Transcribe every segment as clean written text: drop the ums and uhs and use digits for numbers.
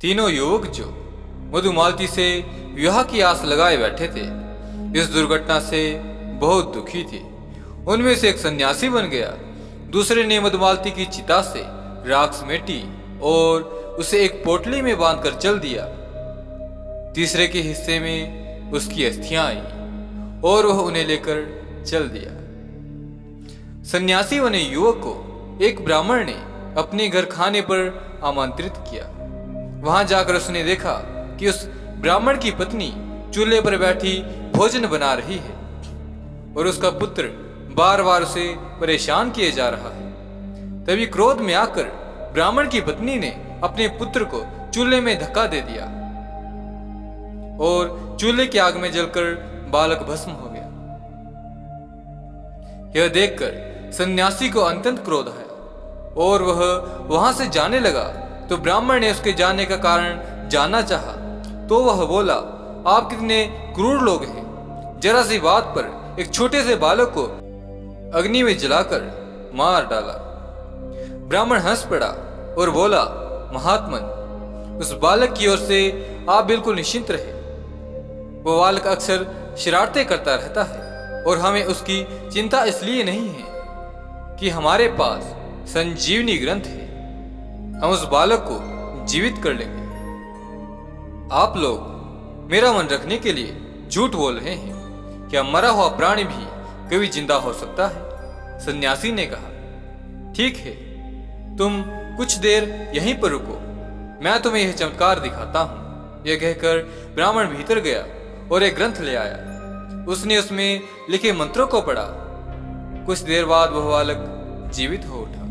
तीनों युवक जो मधुमालती से विवाह की आस लगाए बैठे थे, इस दुर्घटना से बहुत दुखी थे। उनमें से एक सन्यासी बन गया, दूसरे ने मधुमालती की चिता से राख समेटी और उसे एक पोटली में बांधकर चल दिया। तीसरे के हिस्से में उसकी अस्थियां आई और वह उन्हें लेकर चल दिया। सन्यासी बने युवक को एक ब्राह्मण ने अपने घर खाने पर आमंत्रित किया। वहां जाकर उसने देखा कि उस ब्राह्मण की पत्नी चूल्हे पर बैठी भोजन बना रही है और उसका पुत्र बार बार उसे परेशान किए जा रहा है। तभी क्रोध में आकर ब्राह्मण की पत्नी ने अपने पुत्र को चूल्हे में धक्का दे दिया और चूल्हे की आग में जलकर बालक भस्म हो गया। यह देखकर सन्यासी को अत्यंत क्रोध आया और वह वहां से जाने लगा। तो ब्राह्मण ने उसके जाने का कारण जानना चाहा, तो वह बोला, आप कितने क्रूर लोग हैं, जरा सी बात पर एक छोटे से बालक को अग्नि में जलाकर मार डाला। ब्राह्मण हंस पड़ा और बोला, महात्मन, उस बालक की ओर से आप बिल्कुल निश्चिंत रहे। वो बालक अक्सर शरारतें करता रहता है और हमें उसकी चिंता इसलिए नहीं है कि हमारे पास संजीवनी ग्रंथ है। हम उस बालक को जीवित कर लेंगे। आप लोग मेरा मन रखने के लिए झूठ बोल रहे हैं। क्या मरा हुआ प्राणी भी कभी जिंदा हो सकता है? सन्यासी ने कहा, ठीक है, तुम कुछ देर यहीं पर रुको, मैं तुम्हें यह चमत्कार दिखाता हूं। यह कहकर ब्राह्मण भीतर गया और एक ग्रंथ ले आया। उसने उसमें लिखे मंत्रों को पढ़ा। कुछ देर बाद वह बालक जीवित हो उठा।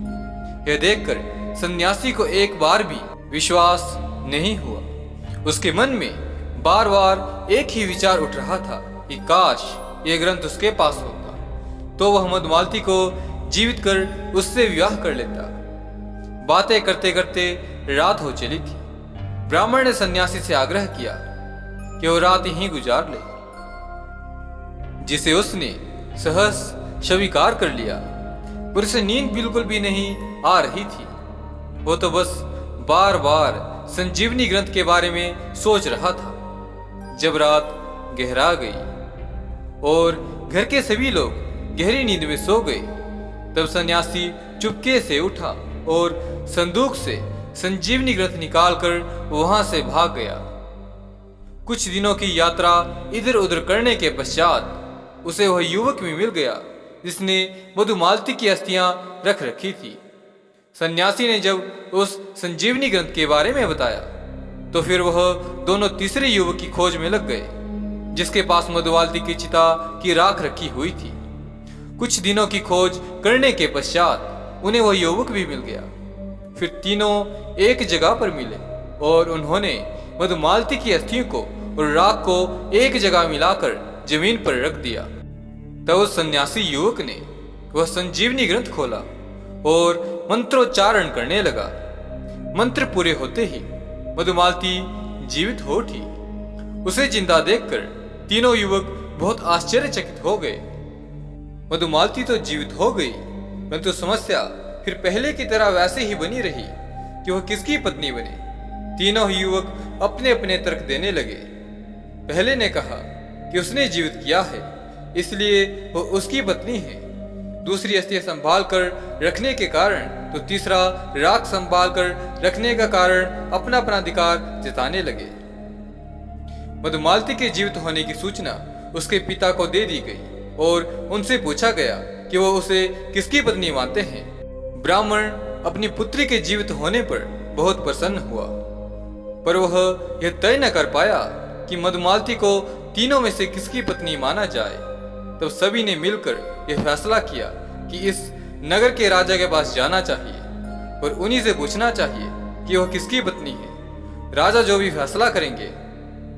यह देखकर सन्यासी को एक बार भी विश्वास नहीं हुआ। उसके मन में बार बार एक ही विचार उठ रहा था कि काश यह ग्रंथ उसके पास होता, तो वह मधुमालती को जीवित कर उससे विवाह कर लेता। बातें करते करते रात हो चली थी। ब्राह्मण ने सन्यासी से आग्रह किया कि वो रात यहीं गुजार ले, जिसे उसने सहस स्वीकार कर लिया। पर उसे नींद बिल्कुल भी नहीं आ रही थी। वो तो बस बार बार संजीवनी ग्रंथ के बारे में सोच रहा था। जब रात गहरा गई और घर के सभी लोग गहरी नींद में सो गए, तब सन्यासी चुपके से उठा और संदूक से संजीवनी ग्रंथ निकालकर वहां से भाग गया। कुछ दिनों की यात्रा इधर उधर करने के पश्चात उसे वह युवक भी मिल गया जिसने मधुमालती की अस्थियां रख रखी थी। सन्यासी ने जब उस संजीवनी ग्रंथ के बारे में बताया, तो फिर वह दोनों तीसरे युवक की खोज में लग गए, जिसके पास मधुमालती की चिता की राख रखी हुई थी। कुछ दिनों की खोज करने के पश्चात उन्हें वह युवक भी मिल गया। फिर तीनों एक जगह पर मिले और उन्होंने मधुमालती की अस्थियों को और राख को एक जगह मिलाकर जमीन पर रख दिया। तब उस सन्यासी युवक ने वह संजीवनी ग्रंथ खोला और मंत्रोच्चारण करने लगा। मंत्र पूरे होते ही मधुमालती जीवित हो उठी। उसे जिंदा देखकर तीनों युवक बहुत आश्चर्यचकित हो गए। मधुमालती तो जीवित हो गई, परंतु समस्या फिर पहले की तरह वैसे ही बनी रही कि वह किसकी पत्नी बने। तीनों ही युवक अपने अपने तर्क देने लगे। पहले ने कहा कि उसने जीवित किया है, इसलिए वह उसकी पत्नी है। दूसरी अस्थियां संभाल कर रखने के कारण, तो तीसरा राख संभाल कर रखने का कारण अपना अपना अधिकार जताने लगे। मधुमालती के जीवित होने की सूचना उसके पिता को दे दी गई और उनसे पूछा गया कि वो उसे किसकी पत्नी मानते हैं। ब्राह्मण अपनी पुत्री के जीवित होने पर बहुत प्रसन्न हुआ, पर वह यह तय न कर पाया कि मधुमालती को तीनों में से किसकी पत्नी माना जाए। तब सभी ने मिलकर यह फैसला किया कि इस नगर के राजा के पास जाना चाहिए और उन्हीं से पूछना चाहिए कि वह किसकी पत्नी है। राजा जो भी फैसला करेंगे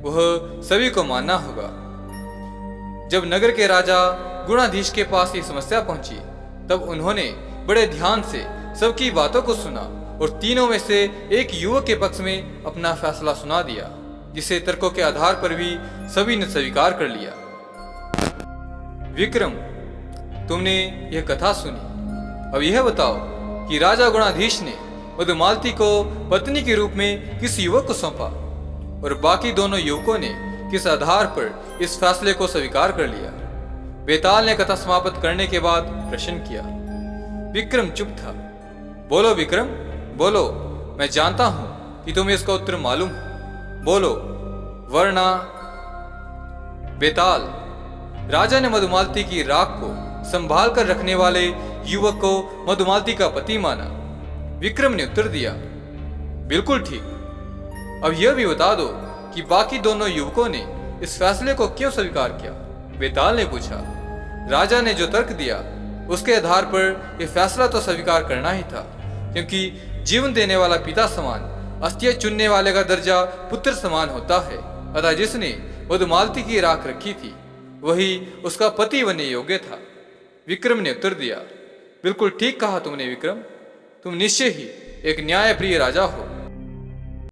वह सभी को मानना होगा। जब नगर के राजा गुणाधीश के पास ये समस्या पहुंची, तब उन्होंने बड़े ध्यान से सबकी बातों को सुना और तीनों में से एक युवक के पक्ष में अपना फैसला सुना दिया, जिसे तर्कों के आधार पर भी सभी ने स्वीकार कर लिया। विक्रम, तुमने यह कथा सुनी, अब यह बताओ कि राजा गुणाधीश ने मधुमालती को पत्नी के रूप में किसी युवक को सौंपा और बाकी दोनों युवकों ने किस आधार पर इस फैसले को स्वीकार कर लिया। बेताल ने कथा समाप्त करने के बाद प्रश्न किया। विक्रम चुप था। बोलो विक्रम, बोलो, मैं जानता हूं कि तुम्हें इसका उत्तर मालूम है, बोलो। वरना बेताल, राजा ने मधुमालती की राख को संभाल कर रखने वाले युवक को मधुमालती का पति माना। विक्रम ने उत्तर दिया, बिल्कुल ठीक। अब यह भी बता दो कि बाकी दोनों युवकों ने इस फैसले को क्यों स्वीकार किया? बेताल ने पूछा। राजा ने जो तर्क दिया उसके आधार पर यह फैसला तो स्वीकार करना ही था, क्योंकि जीवन देने वाला पिता समान, अस्थियां चुनने वाले का दर्जा पुत्र समान होता है। अतः जिसने मधुमालती की राख रखी थी वही उसका पति बनने योग्य था। विक्रम ने उत्तर दिया, बिल्कुल ठीक कहा तुमने विक्रम, तुम निश्चय ही एक न्यायप्रिय राजा हो।